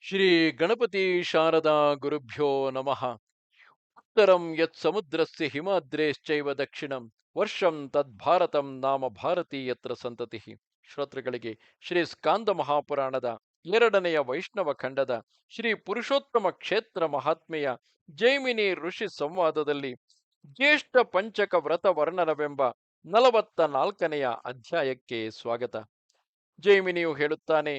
ಶ್ರೀ ಗಣಪತಿ ಶಾರದಾ ಗುರುಭ್ಯೋ ನಮಃ. ಉತ್ತರಂ ಯತ್ ಸಮುದ್ರಸ್ಯ ಹಿಮಾದ್ರೇಶ್ಚೈವ ದಕ್ಷಿಣಂ ವರ್ಷಂ ತದ್ಭಾರತಂ ನಾಮ ಭಾರತಿ ಯತ್ರ ಸಂತತಿ. ಶ್ರೋತೃಗಳಿಗೆ ಶ್ರೀ ಸ್ಕಾಂದ ಮಹಾಪುರಾಣದ ಎರಡನೆಯ ವೈಷ್ಣವ ಖಂಡದ ಶ್ರೀ ಪುರುಷೋತ್ತಮ ಕ್ಷೇತ್ರ ಮಹಾತ್ಮೆಯ ಜೈಮಿನಿ ಋಷಿ ಸಂವಾದದಲ್ಲಿ ಜ್ಯೇಷ್ಠ ಪಂಚಕ ವ್ರತ ವರ್ಣನವೆಂಬ 44ನೆಯ ಅಧ್ಯಾಯಕ್ಕೆ ಸ್ವಾಗತ. ಜೈಮಿನಿಯು ಹೇಳುತ್ತಾನೆ: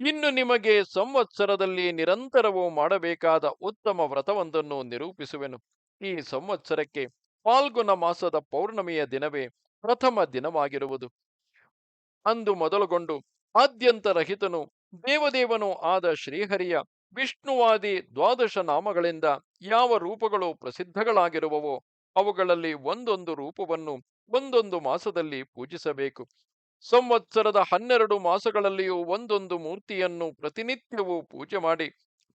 ಇನ್ನು ನಿಮಗೆ ಸಂವತ್ಸರದಲ್ಲಿ ನಿರಂತರವೂ ಮಾಡಬೇಕಾದ ಉತ್ತಮ ವ್ರತವೊಂದನ್ನು ನಿರೂಪಿಸುವೆನು. ಈ ಸಂವತ್ಸರಕ್ಕೆ ಫಾಲ್ಗುಣ ಮಾಸದ ಪೌರ್ಣಮಿಯ ದಿನವೇ ಪ್ರಥಮ ದಿನವಾಗಿರುವುದು. ಅಂದು ಮೊದಲುಗೊಂಡು ಆದ್ಯಂತರಹಿತನು ದೇವದೇವನೂ ಆದ ಶ್ರೀಹರಿಯ ವಿಷ್ಣುವಾದಿ ದ್ವಾದಶ ನಾಮಗಳಿಂದ ಯಾವ ರೂಪಗಳು ಪ್ರಸಿದ್ಧಗಳಾಗಿರುವವೋ ಅವುಗಳಲ್ಲಿ ಒಂದೊಂದು ರೂಪವನ್ನು ಒಂದೊಂದು ಮಾಸದಲ್ಲಿ ಪೂಜಿಸಬೇಕು. ಸಂವತ್ಸರದ 12 ಮಾಸಗಳಲ್ಲಿಯೂ ಒಂದೊಂದು ಮೂರ್ತಿಯನ್ನು ಪ್ರತಿನಿತ್ಯವೂ ಪೂಜೆ ಮಾಡಿ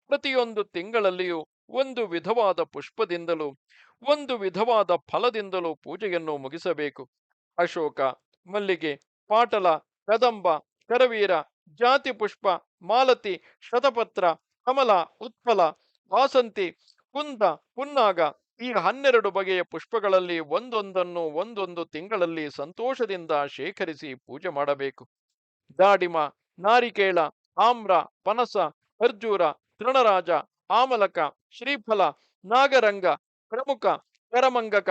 ಪ್ರತಿಯೊಂದು ತಿಂಗಳಲ್ಲಿಯೂ ಒಂದು ವಿಧವಾದ ಪುಷ್ಪದಿಂದಲೂ ಒಂದು ವಿಧವಾದ ಫಲದಿಂದಲೂ ಪೂಜೆಯನ್ನು ಮುಗಿಸಬೇಕು. ಅಶೋಕ, ಮಲ್ಲಿಗೆ, ಪಾಟಲ, ಕದಂಬ, ಕರವೀರ, ಜಾತಿ ಪುಷ್ಪ, ಮಾಲತಿ, ಶತಪತ್ರ, ಕಮಲ, ಉತ್ಪಲ, ವಾಸಂತಿ, ಕುಂದ, ಪುನ್ನಾಗ ಈ 12 ಬಗೆಯ ಪುಷ್ಪಗಳಲ್ಲಿ ಒಂದೊಂದನ್ನು ಒಂದೊಂದು ತಿಂಗಳಲ್ಲಿ ಸಂತೋಷದಿಂದ ಶೇಖರಿಸಿ ಪೂಜೆ ಮಾಡಬೇಕು. ದಾಡಿಮ, ನಾರಿಕೇಳ, ಆಮ್ರ, ಪನಸ, ಖರ್ಜೂರ, ತೃಣರಾಜ, ಆಮಲಕ, ಶ್ರೀಫಲ, ನಾಗರಂಗ, ಪ್ರಮುಖ, ಕರಮಂಗಕ,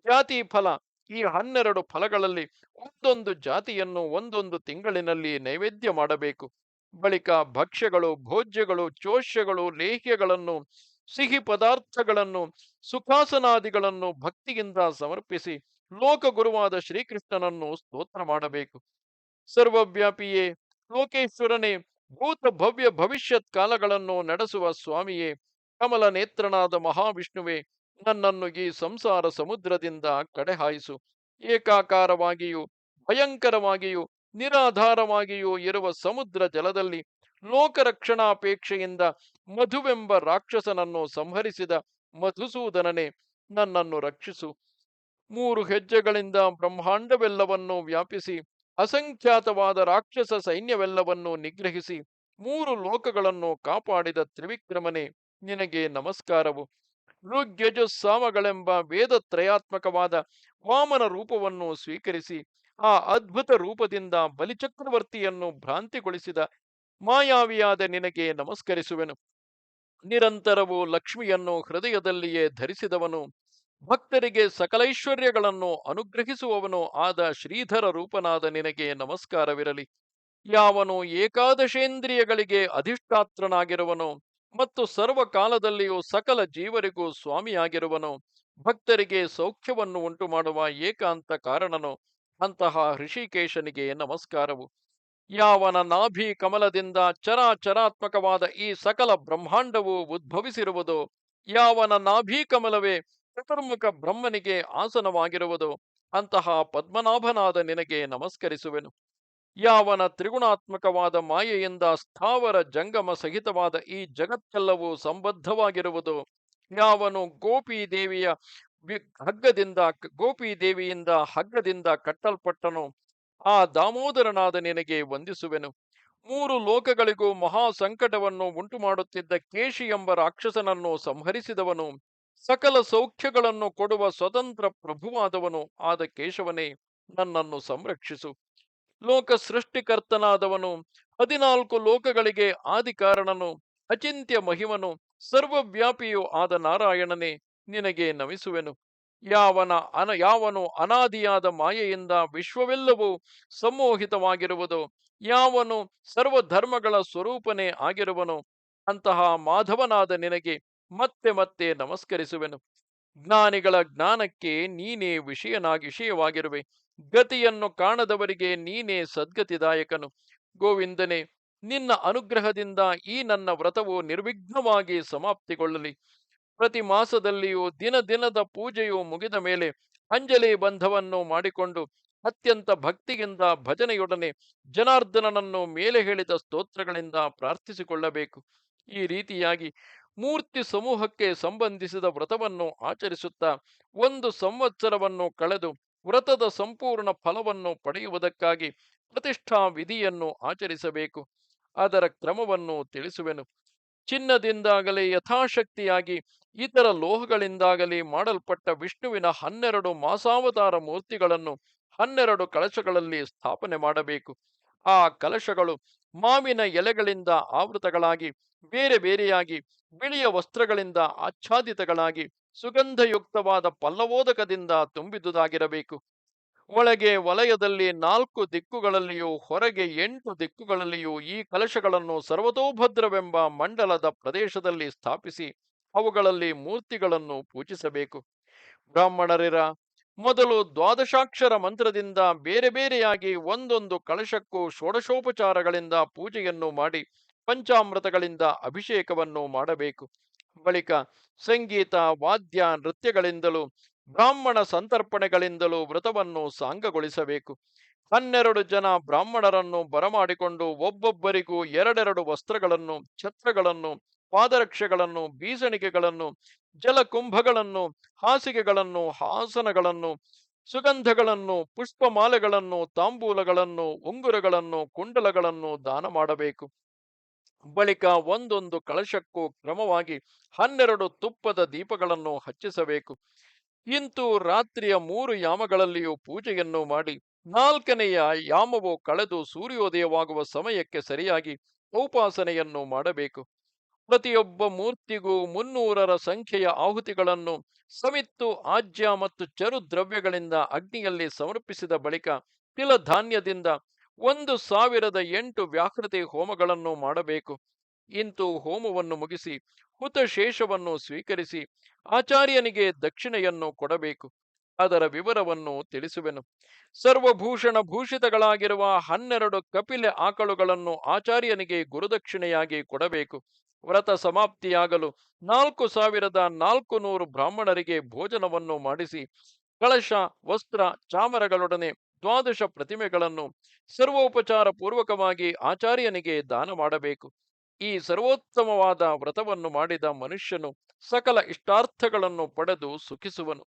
ಜಾತಿ ಫಲ ಈ 12 ಫಲಗಳಲ್ಲಿ ಒಂದೊಂದು ಜಾತಿಯನ್ನು ಒಂದೊಂದು ತಿಂಗಳಿನಲ್ಲಿ ನೈವೇದ್ಯ ಮಾಡಬೇಕು. ಬಳಿಕ ಭಕ್ಷ್ಯಗಳು, ಭೋಜ್ಯಗಳು, ಚೋಷ್ಯಗಳು, ಲೇಹ್ಯಗಳನ್ನು, ಸಿಹಿ ಪದಾರ್ಥಗಳನ್ನು, ಸುಖಾಸನಾದಿಗಳನ್ನು ಭಕ್ತಿಯಿಂದ ಸಮರ್ಪಿಸಿ ಲೋಕಗುರುವಾದ ಶ್ರೀಕೃಷ್ಣನನ್ನು ಸ್ತೋತ್ರ ಮಾಡಬೇಕು. ಸರ್ವವ್ಯಾಪಿಯೇ, ಲೋಕೇಶ್ವರನೇ, ಭೂತ ಭವ್ಯ ಭವಿಷ್ಯತ್ ಕಾಲಗಳನ್ನು ನಡೆಸುವ ಸ್ವಾಮಿಯೇ, ಕಮಲ ನೇತ್ರನಾದ ಮಹಾವಿಷ್ಣುವೇ, ನನ್ನನ್ನು ಈ ಸಂಸಾರ ಸಮುದ್ರದಿಂದ ಕಡೆಹಾಯಿಸು. ಏಕಾಕಾರವಾಗಿಯೂ ಭಯಂಕರವಾಗಿಯೂ ನಿರಾಧಾರವಾಗಿಯೂ ಇರುವ ಸಮುದ್ರ ಜಲದಲ್ಲಿ ಲೋಕರಕ್ಷಣಾಪೇಕ್ಷೆಯಿಂದ ಮಧುವೆಂಬ ರಾಕ್ಷಸನನ್ನು ಸಂಹರಿಸಿದ ಮಧುಸೂದನನೇ, ನನ್ನನ್ನು ರಕ್ಷಿಸು. 3 ಹೆಜ್ಜೆಗಳಿಂದ ಬ್ರಹ್ಮಾಂಡವೆಲ್ಲವನ್ನೂ ವ್ಯಾಪಿಸಿ ಅಸಂಖ್ಯಾತವಾದ ರಾಕ್ಷಸ ಸೈನ್ಯವೆಲ್ಲವನ್ನೂ ನಿಗ್ರಹಿಸಿ 3 ಲೋಕಗಳನ್ನು ಕಾಪಾಡಿದ ತ್ರಿವಿಕ್ರಮನೇ, ನಿನಗೆ ನಮಸ್ಕಾರವು. ಋಗ್ಯಜುಸ್ಸಾಮಗಳೆಂಬ ವೇದತ್ರಯಾತ್ಮಕವಾದ ವಾಮನ ರೂಪವನ್ನು ಸ್ವೀಕರಿಸಿ ಆ ಅದ್ಭುತ ರೂಪದಿಂದ ಬಲಿಚಕ್ರವರ್ತಿಯನ್ನು ಭ್ರಾಂತಿಗೊಳಿಸಿದ ಮಾಯಾವಿಯಾದ ನಿನಗೆ ನಮಸ್ಕರಿಸುವೆನು. ನಿರಂತರವೂ ಲಕ್ಷ್ಮಿಯನ್ನು ಹೃದಯದಲ್ಲಿಯೇ ಧರಿಸಿದವನು, ಭಕ್ತರಿಗೆ ಸಕಲೈಶ್ವರ್ಯಗಳನ್ನು ಅನುಗ್ರಹಿಸುವವನು ಆದ ಶ್ರೀಧರ ರೂಪನಾದ ನಿನಗೆ ನಮಸ್ಕಾರವಿರಲಿ. ಯಾವನು ಏಕಾದಶೇಂದ್ರಿಯಗಳಿಗೆ ಅಧಿಷ್ಠಾತ್ರನಾಗಿರುವನೋ ಮತ್ತು ಸರ್ವಕಾಲದಲ್ಲಿಯೂ ಸಕಲ ಜೀವರಿಗೂ ಸ್ವಾಮಿಯಾಗಿರುವನೋ, ಭಕ್ತರಿಗೆ ಸೌಖ್ಯವನ್ನು ಉಂಟು ಮಾಡುವ ಏಕಾಂತ ಕಾರಣನೋ ಅಂತಹ ಋಷಿಕೇಶನಿಗೆ ನಮಸ್ಕಾರವು. ಯಾವನ ನಾಭಿ ಕಮಲದಿಂದ ಚರಾಚರಾತ್ಮಕವಾದ ಈ ಸಕಲ ಬ್ರಹ್ಮಾಂಡವು ಉದ್ಭವಿಸಿರುವುದೋ, ಯಾವನ ನಾಭಿ ಕಮಲವೇ ಚತುರ್ಮುಖ ಬ್ರಹ್ಮನಿಗೆ ಆಸನವಾಗಿರುವುದೋ ಅಂತಹ ಪದ್ಮನಾಭನಾದ ನಿನಗೆ ನಮಸ್ಕರಿಸುವೆನು. ಯಾವನ ತ್ರಿಗುಣಾತ್ಮಕವಾದ ಮಾಯೆಯಿಂದ ಸ್ಥಾವರ ಜಂಗಮ ಸಹಿತವಾದ ಈ ಜಗತ್ತೆಲ್ಲವೂ ಸಂಬದ್ಧವಾಗಿರುವುದೋ, ಯಾವನು ಗೋಪೀದೇವಿಯಿಂದ ಹಗ್ಗದಿಂದ ಕಟ್ಟಲ್ಪಟ್ಟನೋ ಆ ದಾಮೋದರನಾದ ನಿನಗೆ ವಂದಿಸುವೆನು. 3 ಲೋಕಗಳಿಗೂ ಮಹಾ ಸಂಕಟವನ್ನು ಉಂಟು ಮಾಡುತ್ತಿದ್ದ ಕೇಶಿ ಎಂಬ ರಾಕ್ಷಸನನ್ನು ಸಂಹರಿಸಿದವನು, ಸಕಲ ಸೌಖ್ಯಗಳನ್ನು ಕೊಡುವ ಸ್ವತಂತ್ರ ಪ್ರಭುವಾದವನು ಆದ ಕೇಶವನೇ, ನನ್ನನ್ನು ಸಂರಕ್ಷಿಸು. ಲೋಕ ಸೃಷ್ಟಿಕರ್ತನಾದವನು, 14 ಲೋಕಗಳಿಗೆ ಆದಿಕಾರಣನು, ಅಚಿಂತ್ಯ ಮಹಿಮನು, ಸರ್ವವ್ಯಾಪಿಯೂ ಆದ ನಾರಾಯಣನೇ, ನಿನಗೆ ನಮಿಸುವೆನು. ಯಾವನು ಅನಾದಿಯಾದ ಮಾಯೆಯಿಂದ ವಿಶ್ವವೆಲ್ಲವೂ ಸಂಮೋಹಿತವಾಗಿರುವುದೋ, ಯಾವನು ಸರ್ವಧರ್ಮಗಳ ಸ್ವರೂಪನೇ ಆಗಿರುವನೋ ಅಂತಹ ಮಾಧವನಾದ ನಿನಗೆ ಮತ್ತೆ ಮತ್ತೆ ನಮಸ್ಕರಿಸುವೆನು. ಜ್ಞಾನಿಗಳ ಜ್ಞಾನಕ್ಕೆ ನೀನೇ ವಿಷಯವಾಗಿರುವೆ. ಗತಿಯನ್ನು ಕಾಣದವರಿಗೆ ನೀನೇ ಸದ್ಗತಿದಾಯಕನು. ಗೋವಿಂದನೇ, ನಿನ್ನ ಅನುಗ್ರಹದಿಂದ ಈ ನನ್ನ ವ್ರತವು ನಿರ್ವಿಘ್ನವಾಗಿ ಸಮಾಪ್ತಿಗೊಳ್ಳಲಿ. ಪ್ರತಿ ಮಾಸದಲ್ಲಿಯೂ ದಿನ ದಿನದ ಪೂಜೆಯು ಮುಗಿದ ಮೇಲೆ ಅಂಜಲಿ ಬಂಧವನ್ನು ಮಾಡಿಕೊಂಡು ಅತ್ಯಂತ ಭಕ್ತಿಯಿಂದ ಭಜನೆಯೊಡನೆ ಜನಾರ್ದನನನ್ನು ಮೇಲೆ ಹೇಳಿದ ಸ್ತೋತ್ರಗಳಿಂದ ಪ್ರಾರ್ಥಿಸಿಕೊಳ್ಳಬೇಕು. ಈ ರೀತಿಯಾಗಿ ಮೂರ್ತಿ ಸಮೂಹಕ್ಕೆ ಸಂಬಂಧಿಸಿದ ವ್ರತವನ್ನು ಆಚರಿಸುತ್ತಾ 1 ಸಂವತ್ಸರವನ್ನು ಕಳೆದು ವ್ರತದ ಸಂಪೂರ್ಣ ಫಲವನ್ನು ಪಡೆಯುವುದಕ್ಕಾಗಿ ಪ್ರತಿಷ್ಠಾ ವಿಧಿಯನ್ನು ಆಚರಿಸಬೇಕು. ಅದರ ಕ್ರಮವನ್ನು ತಿಳಿಸುವೆನು. ಚಿನ್ನದಿಂದಾಗಲಿ ಯಥಾಶಕ್ತಿಯಾಗಿ ಇತರ ಲೋಹಗಳಿಂದಾಗಲಿ ಮಾಡಲ್ಪಟ್ಟ ವಿಷ್ಣುವಿನ 12 ಮಾಸಾವತಾರ ಮೂರ್ತಿಗಳನ್ನು 12 ಕಳಶಗಳಲ್ಲಿ ಸ್ಥಾಪನೆ ಮಾಡಬೇಕು. ಆ ಕಲಶಗಳು ಮಾವಿನ ಎಲೆಗಳಿಂದ ಆವೃತಗಳಾಗಿ ಬೇರೆ ಬೇರೆಯಾಗಿ ಬಿಳಿಯ ವಸ್ತ್ರಗಳಿಂದ ಆಚ್ಛಾದಿತಗಳಾಗಿ ಸುಗಂಧಯುಕ್ತವಾದ ಪಲ್ಲವೋದಕದಿಂದ ತುಂಬಿದುದಾಗಿರಬೇಕು. ಒಳಗೆ ವಲಯದಲ್ಲಿ 4 ದಿಕ್ಕುಗಳಲ್ಲಿಯೂ ಹೊರಗೆ 8 ದಿಕ್ಕುಗಳಲ್ಲಿಯೂ ಈ ಕಲಶಗಳನ್ನು ಸರ್ವತೋಭದ್ರವೆಂಬ ಮಂಡಲದ ಪ್ರದೇಶದಲ್ಲಿ ಸ್ಥಾಪಿಸಿ ಅವುಗಳಲ್ಲಿ ಮೂರ್ತಿಗಳನ್ನು ಪೂಜಿಸಬೇಕು. ಬ್ರಾಹ್ಮಣರಿರ ಮೊದಲು ದ್ವಾದಶಾಕ್ಷರ ಮಂತ್ರದಿಂದ ಬೇರೆ ಬೇರೆಯಾಗಿ ಒಂದೊಂದು ಕಳಶಕ್ಕೂ ಷೋಡಶೋಪಚಾರಗಳಿಂದ ಪೂಜೆಯನ್ನು ಮಾಡಿ ಪಂಚಾಮೃತಗಳಿಂದ ಅಭಿಷೇಕವನ್ನು ಮಾಡಬೇಕು. ಬಳಿಕ ಸಂಗೀತ ವಾದ್ಯ ನೃತ್ಯಗಳಿಂದಲೂ ಬ್ರಾಹ್ಮಣ ಸಂತರ್ಪಣೆಗಳಿಂದಲೂ ವ್ರತವನ್ನು ಸಾಂಗಗೊಳಿಸಬೇಕು. 12 ಜನ ಬ್ರಾಹ್ಮಣರನ್ನು ಬರಮಾಡಿಕೊಂಡು ಒಬ್ಬೊಬ್ಬರಿಗೂ ಎರಡೆರಡು ವಸ್ತ್ರಗಳನ್ನು, ಛತ್ರಗಳನ್ನು, ಪಾದರಕ್ಷೆಗಳನ್ನು, ಬೀಸಣಿಗೆಗಳನ್ನು, ಜಲಕುಂಭಗಳನ್ನು, ಹಾಸಿಗೆಗಳನ್ನು, ಆಸನಗಳನ್ನು, ಸುಗಂಧಗಳನ್ನು, ಪುಷ್ಪಮಾಲೆಗಳನ್ನು, ತಾಂಬೂಲಗಳನ್ನು, ಉಂಗುರಗಳನ್ನು, ಕುಂಡಲಗಳನ್ನು ದಾನ ಮಾಡಬೇಕು. ಬಳಿಕ ಒಂದೊಂದು ಕಳಶಕ್ಕೂ ಕ್ರಮವಾಗಿ 12 ತುಪ್ಪದ ದೀಪಗಳನ್ನು ಹಚ್ಚಿಸಬೇಕು. ಇಂತು ರಾತ್ರಿಯ 3 ಯಾಮಗಳಲ್ಲಿಯೂ ಪೂಜೆಯನ್ನು ಮಾಡಿ 4ನೆಯ ಯಾಮವು ಕಳೆದು ಸೂರ್ಯೋದಯವಾಗುವ ಸಮಯಕ್ಕೆ ಸರಿಯಾಗಿ ಉಪಾಸನೆಯನ್ನು ಮಾಡಬೇಕು. ಪ್ರತಿಯೊಬ್ಬ ಮೂರ್ತಿಗೂ 300ರ ಸಂಖ್ಯೆಯ ಆಹುತಿಗಳನ್ನು ಸಮಿತ್ತು ಆಜ್ಯ ಮತ್ತು ಚರು ದ್ರವ್ಯಗಳಿಂದ ಅಗ್ನಿಯಲ್ಲಿ ಸಮರ್ಪಿಸಿದ ಬಳಿಕ ತಿಲಧಾನ್ಯದಿಂದ 1008 ವ್ಯಾಹೃತಿ ಹೋಮಗಳನ್ನು ಮಾಡಬೇಕು. ಇಂತು ಹೋಮವನ್ನು ಮುಗಿಸಿ ಹುತಶೇಷವನ್ನು ಸ್ವೀಕರಿಸಿ ಆಚಾರ್ಯನಿಗೆ ದಕ್ಷಿಣೆಯನ್ನು ಕೊಡಬೇಕು. ಅದರ ವಿವರವನ್ನು ತಿಳಿಸುವೆನು. ಸರ್ವಭೂಷಣ ಭೂಷಿತಗಳಾಗಿರುವ 12 ಕಪಿಲೆ ಆಕಳುಗಳನ್ನು ಆಚಾರ್ಯನಿಗೆ ಗುರುದಕ್ಷಿಣೆಯಾಗಿ ಕೊಡಬೇಕು. ವ್ರತ ಸಮಾಪ್ತಿಯಾಗಲು 4400 ಬ್ರಾಹ್ಮಣರಿಗೆ ಭೋಜನವನ್ನು ಮಾಡಿಸಿ ಕಳಶ ವಸ್ತ್ರ ಚಾಮರಗಳೊಡನೆ 12 ಪ್ರತಿಮೆಗಳನ್ನು ಸರ್ವೋಪಚಾರ ಪೂರ್ವಕವಾಗಿ ಆಚಾರ್ಯನಿಗೆ ದಾನ ಮಾಡಬೇಕು. ಈ ಸರ್ವೋತ್ತಮವಾದ ವ್ರತವನ್ನು ಮಾಡಿದ ಮನುಷ್ಯನು ಸಕಲ ಇಷ್ಟಾರ್ಥಗಳನ್ನು ಪಡೆದು ಸುಖಿಸುವನು.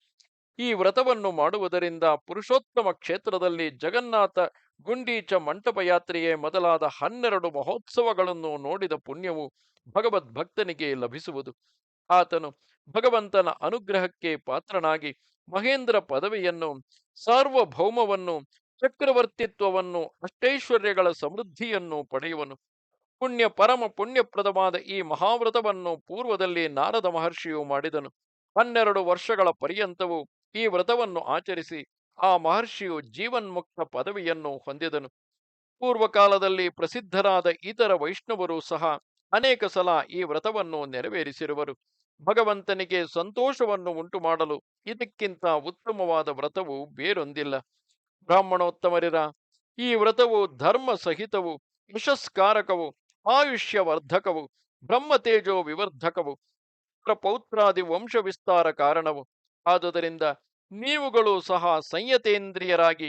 ಈ ವ್ರತವನ್ನು ಮಾಡುವುದರಿಂದ ಪುರುಷೋತ್ತಮ ಕ್ಷೇತ್ರದಲ್ಲಿ ಜಗನ್ನಾಥ ಗುಂಡೀಚ ಮಂಟಪ ಯಾತ್ರೆಯೇ ಮೊದಲಾದ 12 ಮಹೋತ್ಸವಗಳನ್ನು ನೋಡಿದ ಪುಣ್ಯವು ಭಗವದ್ಭಕ್ತನಿಗೆ ಲಭಿಸುವುದು. ಆತನು ಭಗವಂತನ ಅನುಗ್ರಹಕ್ಕೆ ಪಾತ್ರನಾಗಿ ಮಹೇಂದ್ರ ಪದವಿಯನ್ನು, ಸಾರ್ವಭೌಮವನ್ನು, ಚಕ್ರವರ್ತಿತ್ವವನ್ನು, ಅಷ್ಟೈಶ್ವರ್ಯಗಳ ಸಮೃದ್ಧಿಯನ್ನು ಪಡೆಯುವನು. ಪರಮ ಪುಣ್ಯಪ್ರದವಾದ ಈ ಮಹಾವ್ರತವನ್ನು ಪೂರ್ವದಲ್ಲಿ ನಾರದ ಮಹರ್ಷಿಯು ಮಾಡಿದನು. 12 ವರ್ಷಗಳ ಪರ್ಯಂತವೂ ಈ ವ್ರತವನ್ನು ಆಚರಿಸಿ ಆ ಮಹರ್ಷಿಯು ಜೀವನ್ಮುಕ್ತ ಪದವಿಯನ್ನು ಹೊಂದಿದನು. ಪೂರ್ವಕಾಲದಲ್ಲಿ ಪ್ರಸಿದ್ಧರಾದ ಇತರ ವೈಷ್ಣವರು ಸಹ ಅನೇಕ ಸಲ ಈ ವ್ರತವನ್ನು ನೆರವೇರಿಸಿರುವರು. ಭಗವಂತನಿಗೆ ಸಂತೋಷವನ್ನು ಉಂಟು ಮಾಡಲು ಇದಕ್ಕಿಂತ ಉತ್ತಮವಾದ ವ್ರತವು ಬೇರೊಂದಿಲ್ಲ. ಬ್ರಾಹ್ಮಣೋತ್ತಮರಿರ, ಈ ವ್ರತವು ಧರ್ಮ ಸಹಿತವು, ಯಶಸ್ಕಾರಕವು, ಆಯುಷ್ಯವರ್ಧಕವು, ಬ್ರಹ್ಮತೇಜೋ ವಿವರ್ಧಕವು, ಪೌತ್ರಾದಿ ವಂಶ ವಿಸ್ತಾರ ಕಾರಣವು. ಆದುದರಿಂದ ನೀವುಗಳು ಸಹ ಸಂಯತೇಂದ್ರಿಯರಾಗಿ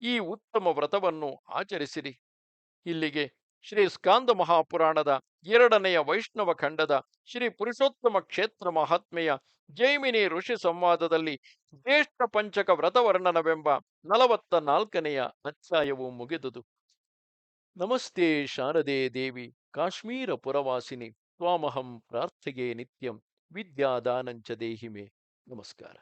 ಈ ಉತ್ತಮ ವ್ರತವನ್ನು ಆಚರಿಸಿರಿ. ಇಲ್ಲಿಗೆ ಶ್ರೀ ಸ್ಕಾಂದ ಮಹಾಪುರಾಣದ 2ನೆಯ ವೈಷ್ಣವ ಖಂಡದ ಶ್ರೀ ಪುರುಷೋತ್ತಮ ಕ್ಷೇತ್ರ ಮಹಾತ್ಮೆಯ ಜೈಮಿನಿ ಋಷಿ ಸಂವಾದದಲ್ಲಿ ಜ್ಯೇಷ್ಠ ಪಂಚಕ ವ್ರತವರ್ಣನವೆಂಬ 44ನೆಯ ಅಧ್ಯಾಯವು ಮುಗಿದುದು. ನಮಸ್ತೆ ಶಾರದೆ ದೇವಿ ಕಾಶ್ಮೀರ ಪುರವಾಸಿನಿ ತ್ವಾಮಹಂ ಪ್ರಾರ್ಥೆಗೆ ನಿತ್ಯಂ ವಿದ್ಯಾದಾನಂಚ ದೇಹಿಮೆ. ನಮಸ್ಕಾರ.